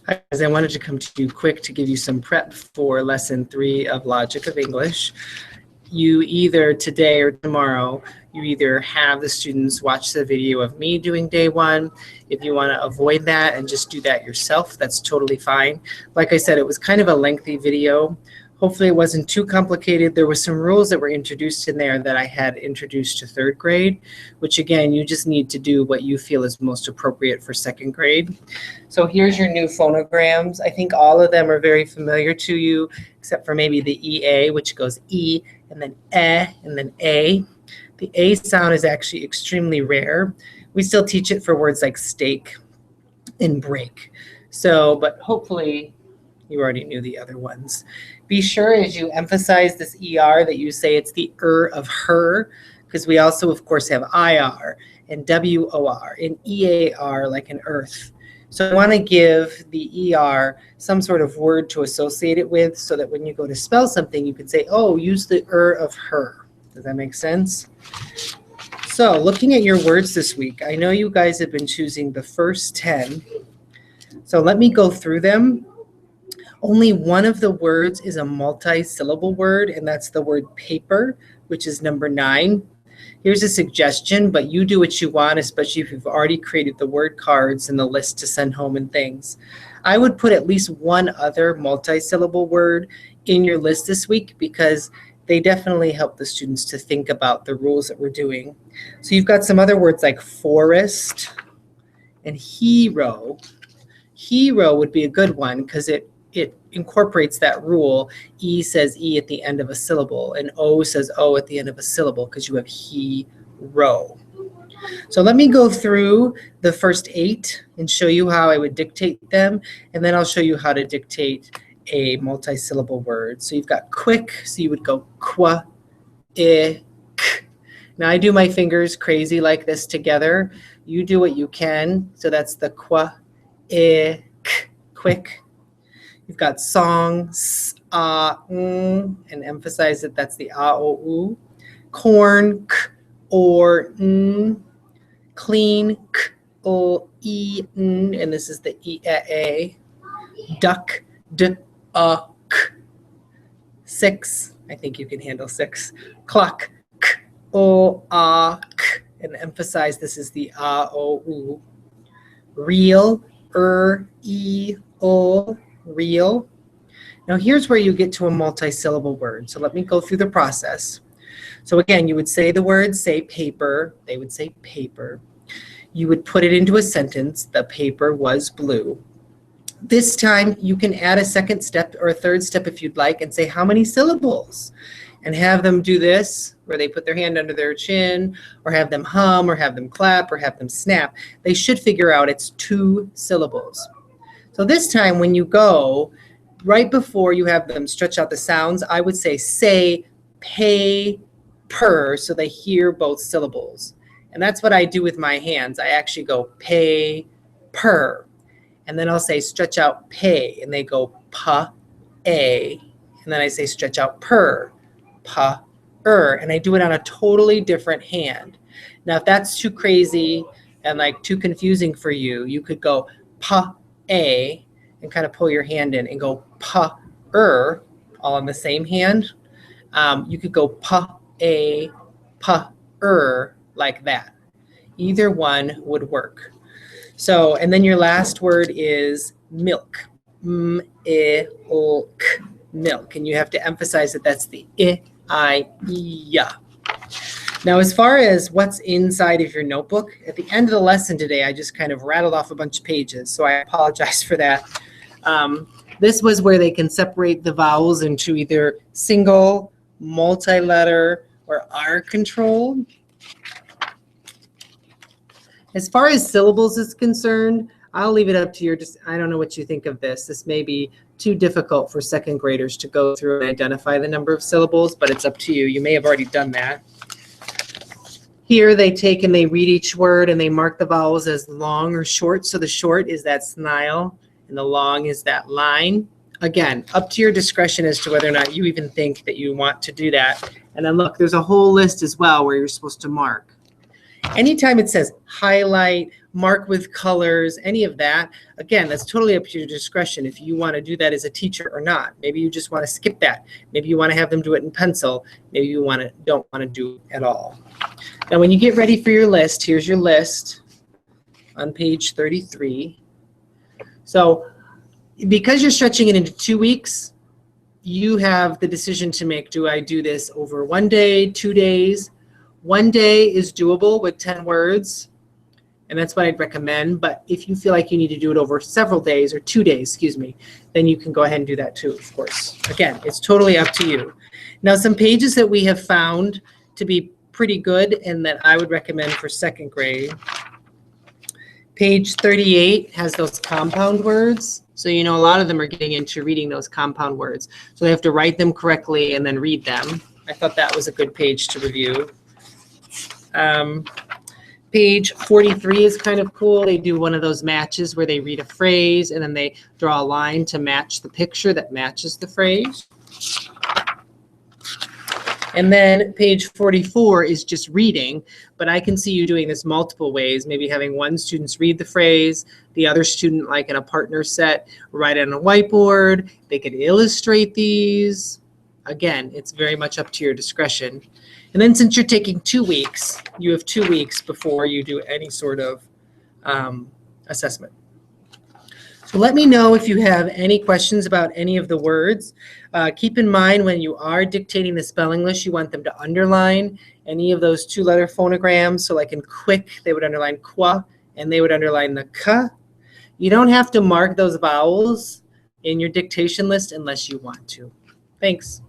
Hi, guys. I wanted to come to you quick to give you some prep for lesson 3 of Logic of English. You either today or tomorrow, you either have the students watch the video of me doing day 1. If you want to avoid that and just do that yourself, that's totally fine. Like I said, it was kind of a lengthy video. Hopefully it wasn't too complicated. There were some rules that were introduced in there that I had introduced to 3rd grade, which again, you just need to do what you feel is most appropriate for 2nd grade. So here's your new phonograms. I think all of them are very familiar to you, except for maybe the EA, which goes E, and then and then A. The A sound is actually extremely rare. We still teach it for words like steak and break. So, but hopefully you already knew the other ones. Be sure as you emphasize this ER that you say it's the of her, because we also, of course, have IR and WOR and EAR like an earth. So I want to give the ER some sort of word to associate it with so that when you go to spell something, you can say, oh, use the of her. Does that make sense? So looking at your words this week, I know you guys have been choosing the first 10. So let me go through them. Only one of the words is a multi-syllable word, and that's the word paper, which is number 9. Here's a suggestion, but you do what you want, especially if you've already created the word cards and the list to send home and things. I would put at least one other multi-syllable word in your list this week because they definitely help the students to think about the rules that we're doing. So you've got some other words like forest and hero. Hero would be a good one because it incorporates that rule. E says E at the end of a syllable, and O says O at the end of a syllable because you have hero. So let me go through the first 8 and show you how I would dictate them, and then I'll show you how to dictate a multi-syllable word. So you've got quick, so you would go qua, k. Now I do my fingers crazy like this together. You do what you can. So that's the qua, k, quick. You've got song, and emphasize that that's the o, u. Corn, k, or, n. Clean, k, o, e, n, and this is the e, a. Duck, d, k. 6, I think you can handle 6. Clock, k, o, k, and emphasize this is the o, u. Real, e, o. Real. Now here's where you get to a multi-syllable word. So let me go through the process. So again, you would say the word, say paper. They would say paper. You would put it into a sentence. The paper was blue. This time you can add a second step or a third step if you'd like and say how many syllables, and have them do this where they put their hand under their chin, or have them hum, or have them clap, or have them snap. They should figure out it's 2 syllables. So this time when you go, right before you have them stretch out the sounds, I would say pay, per, so they hear both syllables. And that's what I do with my hands. I actually go pay, per. And then I'll say stretch out pay, and they go pa, a. And then I say stretch out per, pa, and I do it on a totally different hand. Now if that's too crazy and like too confusing for you, you could go pa, a, and kind of pull your hand in and go pa, all in the same hand. You could go pa, a, pa, like that. Either one would work. So, and then your last word is milk. Milk. And you have to emphasize that that's the ya. Now, as far as what's inside of your notebook, at the end of the lesson today, I just kind of rattled off a bunch of pages, so I apologize for that. This was where they can separate the vowels into either single, multi-letter, or R-controlled. As far as syllables is concerned, I'll leave it up to your, I don't know what you think of this. This may be too difficult for 2nd graders to go through and identify the number of syllables, but it's up to you. You may have already done that. Here they take and they read each word and they mark the vowels as long or short. So the short is that snile and the long is that line. Again, up to your discretion as to whether or not you even think that you want to do that. And then look, there's a whole list as well where you're supposed to mark. Anytime it says highlight, mark with colors, any of that, again, that's totally up to your discretion if you want to do that as a teacher or not. Maybe you just want to skip that. Maybe you want to have them do it in pencil. Maybe you don't want to do it at all. Now, when you get ready for your list, here's your list on page 33. So because you're stretching it into 2 weeks, you have the decision to make. Do I do this over 1 day, 2 days? 1 day is doable with 10 words, and that's what I'd recommend. But if you feel like you need to do it over several days, or 2 days, excuse me, then you can go ahead and do that too, of course. Again, it's totally up to you. Now, some pages that we have found to be pretty good and that I would recommend for second grade. Page 38 has those compound words. So you know a lot of them are getting into reading those compound words. So they have to write them correctly and then read them. I thought that was a good page to review. Page 43 is kind of cool. They do one of those matches where they read a phrase and then they draw a line to match the picture that matches the phrase. And then page 44 is just reading, but I can see you doing this multiple ways, maybe having one student read the phrase, the other student, like in a partner set, write it on a whiteboard. They could illustrate these. Again, it's very much up to your discretion. And then since you're taking 2 weeks, you have 2 weeks before you do any sort of assessment. So let me know if you have any questions about any of the words. Keep in mind when you are dictating the spelling list, you want them to underline any of those 2-letter phonograms. So like in quick, they would underline qua and they would underline the ka. You don't have to mark those vowels in your dictation list unless you want to. Thanks.